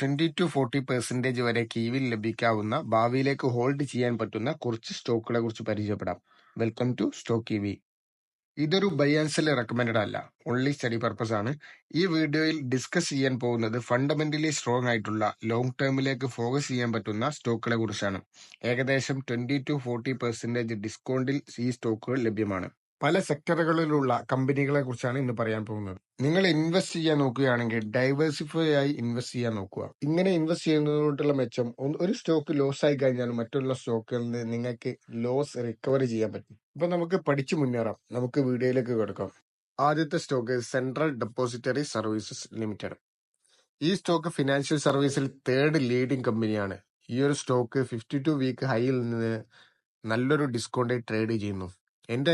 20-40% വരെ കീവിൽ ലഭിക്കാവുന്ന ഭാവിയിലേക്ക് ഹോൾഡ് ചെയ്യാൻ പറ്റുന്ന കുറച്ച് സ്റ്റോക്കുകളെ കുറിച്ച് പരിചയപ്പെടാം. Welcome to Stock Kiwi. ഇതൊരു ബൈ ആൻഡ് സെൽ റെക്കമെൻഡഡ് അല്ല, ഓൺലി സ്റ്റഡി പർപ്പസ് ആണ്. ഈ വീഡിയോയിൽ ഡിസ്കസ് ചെയ്യാൻ പോകുന്നത് ഫണ്ടമെന്റലി സ്ട്രോങ് ആയിട്ടുള്ള ലോങ് ടേമിലേക്ക് ഫോക്കസ് ചെയ്യാൻ പറ്റുന്ന സ്റ്റോക്കുകളെ കുറിച്ചാണ്. ഏകദേശം 20-40% ഡിസ്കൗണ്ടിൽ ഈ സ്റ്റോക്കുകൾ ലഭ്യമാണ്. പല സെക്ടറുകളിലുള്ള കമ്പനികളെ കുറിച്ചാണ് ഇന്ന് പറയാൻ പോകുന്നത്. നിങ്ങൾ ഇൻവെസ്റ്റ് ചെയ്യാൻ നോക്കുകയാണെങ്കിൽ ഡൈവേഴ്സിഫൈ ആയി ഇൻവെസ്റ്റ് ചെയ്യാൻ നോക്കുക. ഇങ്ങനെ ഇൻവെസ്റ്റ് ചെയ്യുന്നതുകൊണ്ടുള്ള മെച്ചം, ഒരു സ്റ്റോക്ക് ലോസ് ആയി കഴിഞ്ഞാൽ മറ്റുള്ള സ്റ്റോക്കുകളിൽ നിന്ന് നിങ്ങൾക്ക് ലോസ് റിക്കവർ ചെയ്യാൻ പറ്റും. അപ്പൊ നമുക്ക് പഠിച്ചു മുന്നേറാം. നമുക്ക് വീഡിയോയിലേക്ക് കിടക്കാം. ആദ്യത്തെ stock central depository services limited. ഈ സ്റ്റോക്ക് ഫിനാൻഷ്യൽ സർവീസിൽ തേർഡ് ലീഡിംഗ് കമ്പനിയാണ്. ഈ ഒരു സ്റ്റോക്ക് 52 വീക്ക് ഹൈയിൽ നിന്ന് നല്ലൊരു ഡിസ്കൗണ്ട് ട്രേഡ് ചെയ്യുന്നു. എന്റെ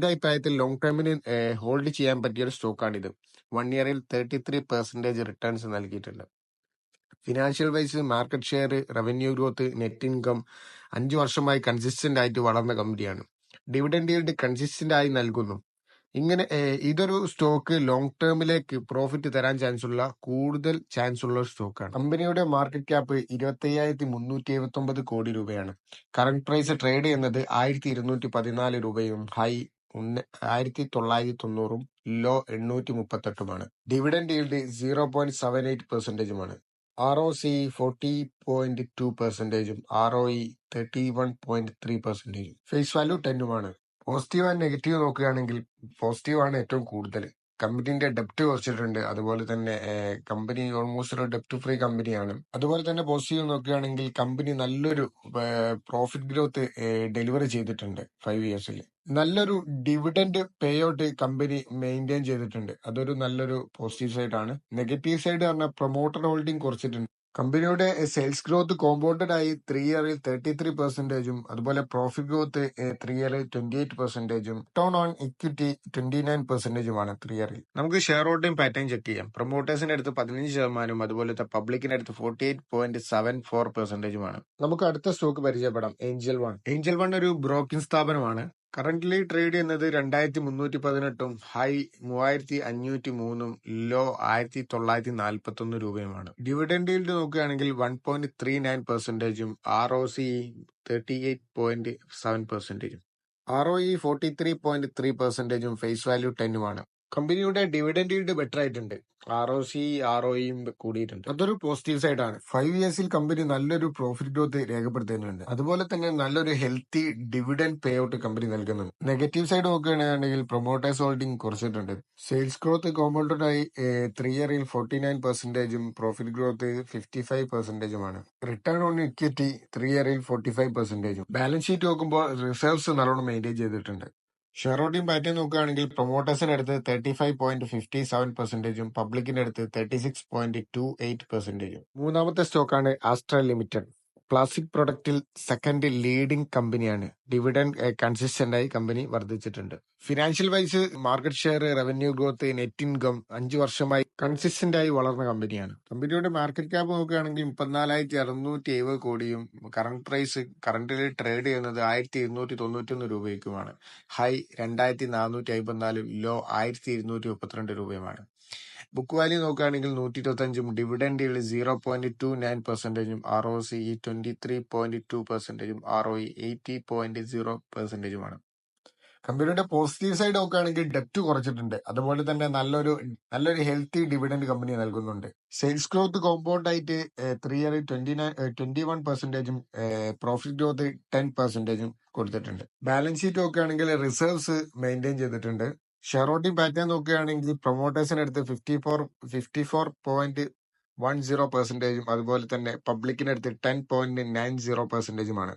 അഭിപ്രായത്തിൽ ലോങ് ടേമിന് ഹോൾഡ് ചെയ്യാൻ പറ്റിയ ഒരു സ്റ്റോക്കാണിത്. 1 ഇയറിൽ 33% റിട്ടേൺസ് നൽകിയിട്ടുണ്ട്. Financial vice market share, revenue growth, net income 5 വർഷമായി കൺസിസ്റ്റന്റ് ആയിട്ട് വളർന്ന കമ്പനിയാണ്. ഡിവിഡൻഡ് ഈൽഡ് കൺസിസ്റ്റന്റ് ആയി നൽകുന്നു. ഇങ്ങനെ ഇതൊരു സ്റ്റോക്ക് ലോങ് ടേമിലേക്ക് പ്രോഫിറ്റ് തരാൻ കൂടുതൽ ചാൻസ് ഉള്ള ഒരു സ്റ്റോക്കാണ്. കമ്പനിയുടെ മാർക്കറ്റ് ക്യാപ്പ് 25,379 കോടി രൂപയാണ്. കറന്റ് പ്രൈസ് ട്രേഡ് ചെയ്യുന്നത് 1,214 രൂപയും high 1,990 low 838 dividend yield 0.78%. ROCE 40.2%, ROE 31.3%. Face value 10. Positive and negative നോക്കുകയാണെങ്കിൽ പോസിറ്റീവ് ആണ് ഏറ്റവും കൂടുതൽ. കമ്പനിന്റെ ഡെപ്റ്റ് കുറച്ചിട്ടുണ്ട്. അതുപോലെ തന്നെ കമ്പനി ഓൾമോസ്റ്റ് ഒരു ഡെപ്റ്റ് ഫ്രീ കമ്പനിയാണ്. അതുപോലെ തന്നെ പോസിറ്റീവ് നോക്കുകയാണെങ്കിൽ കമ്പനി നല്ലൊരു പ്രോഫിറ്റ് ഗ്രോത്ത് ഡെലിവറി ചെയ്തിട്ടുണ്ട് 5 ഇയേഴ്സിൽ. നല്ലൊരു dividend pay out company maintain ചെയ്തിട്ടുണ്ട്. അതൊരു നല്ലൊരു പോസിറ്റീവ് സൈഡ് ആണ്. നെഗറ്റീവ് സൈഡ് പറഞ്ഞാൽ പ്രൊമോട്ടർ ഹോൾഡിംഗ് കുറച്ചിട്ടുണ്ട്. കമ്പനിയുടെ സെയിൽസ് ഗ്രോത്ത് കോമ്പൗണ്ടഡ് ആയി 3 ഇയറിൽ 33%, അതുപോലെ പ്രോഫിറ്റ് ഗ്രോത്ത് 3 ഇയറിൽ 28%, റിട്ടേൺ ഓൺ ഇക്വിറ്റി 29% 3 ഇയറിൽ. നമുക്ക് ഷെയർ ഹോൾഡിംഗ് പാറ്റേൺ ചെക്ക് ചെയ്യാം. പ്രൊമോട്ടേഴ്സിന്റെ അടുത്ത് 15%, അതുപോലെ പബ്ലിക്കിന്റെ അടുത്ത് 48.74%. നമുക്ക് അടുത്ത സ്റ്റോക്ക് പരിചയപ്പെടാം. ഏഞ്ചൽ വൺ ഒരു ബ്രോക്കിംഗ് സ്ഥാപനമാണ്. കറന്റ്ലി ട്രേഡ് ചെയ്യുന്നത് 2,318 ഹൈ 3,503 ലോ 1,941 രൂപയുമാണ്. ഡിവിഡൻഡ് ഈൽഡ് നോക്കുകയാണെങ്കിൽ 1.39%, ROCE 38.7%, ROE 43.3%, ഫേസ് വാല്യൂ 10. കമ്പനിയുടെ ഡിവിഡൻഡ് ഈൽഡ് ബെറ്റർ ആയിട്ടുണ്ട്. ROCE-ROEയും കൂടിയിട്ടുണ്ട്. അതൊരു പോസിറ്റീവ് സൈഡ് ആണ്. 5 ഇയേഴ്സിൽ കമ്പനി നല്ലൊരു പ്രോഫിറ്റ് ഗ്രോത്ത് രേഖപ്പെടുത്തുന്നുണ്ട്. അതുപോലെ തന്നെ നല്ലൊരു healthy dividend pay out company നൽകുന്നുണ്ട്. നെഗറ്റീവ് സൈഡ് നോക്കുകയാണെങ്കിൽ പ്രൊമോട്ടേഴ്സ് ഹോൾഡിംഗ് കുറച്ചിട്ടുണ്ട്. സെയിൽസ് ഗ്രോത്ത് കോമ്പൗണ്ടഡ് ആയി 3 ഇയറിൽ 49%, profit growth 55%. Return on equity 3 ഇയറിൽ 45%. ബാലൻസ് ഷീറ്റ് നോക്കുമ്പോൾ റിസർവ്സ് നല്ലോണം മെയിൻറ്റെയിൻ ചെയ്തിട്ടുണ്ട്. ഷെയർ ഹോൾഡിംഗ് പാറ്റേൺ നോക്കുകയാണെങ്കിൽ പ്രൊമോട്ടേഴ്സിന്റെ അടുത്ത് 35.57%, പബ്ലിക്കിന്റെ അടുത്ത് 36.28%. മൂന്നാമത്തെ സ്റ്റോക്കാണ് ആസ്ട്രൽ ലിമിറ്റഡ്. പ്ലാസ്റ്റിക് പ്രൊഡക്റ്റിൽ സെക്കൻഡ് ലീഡിംഗ് കമ്പനിയാണ്. ഡിവിഡൻഡ് കൺസിസ്റ്റന്റ് ആയി കമ്പനി വർദ്ധിച്ചിട്ടുണ്ട്. Financial vice market share, revenue growth, net income 5 വർഷമായി കൺസിസ്റ്റന്റ് ആയി വളർന്ന കമ്പനിയാണ്. കമ്പനിയുടെ മാർക്കറ്റ് ക്യാപ്പ് നോക്കുകയാണെങ്കിൽ 34,670 കോടിയും കറന്റ് പ്രൈസ് കറന്റിൽ ട്രേഡ് ചെയ്യുന്നത് 1,291 രൂപയ്ക്കുമാണ്. ഹൈ 2,454 ലോ 1,232 രൂപയുമാണ്. ബുക്ക് വാല്യൂ നോക്കുകയാണെങ്കിൽ 125, ഡിവിഡൻഡ് ഈൽഡ് 0.29%, ROCE 23.2%, ROE 80.0%. കമ്പനിയുടെ പോസിറ്റീവ് സൈഡ് നോക്കുകയാണെങ്കിൽ ഡെപ്റ്റ് കുറച്ചിട്ടുണ്ട്. അതുപോലെ തന്നെ നല്ലൊരു ഹെൽത്തി ഡിവിഡൻഡ് കമ്പനി നൽകുന്നുണ്ട്. സെയിൽസ് ഗ്രോത്ത് കോമ്പൗണ്ട് ആയിട്ട് 3 ഇയറിൽ 21%, പ്രോഫിറ്റ് ഗ്രോത്ത് 10% കൊടുത്തിട്ടുണ്ട്. ബാലൻസ് ഷീറ്റ് നോക്കുകയാണെങ്കിൽ റിസർവ്സ് മെയിൻറ്റെയിൻ ചെയ്തിട്ടുണ്ട്. ഷെയർ ഹോൾഡിംഗ് പാറ്റേൺ നോക്കുകയാണെങ്കിൽ പ്രൊമോട്ടേഴ്സിന് അടുത്ത് 54.10%, അതുപോലെ തന്നെ പബ്ലിക്കിന് അടുത്ത് 10.90%.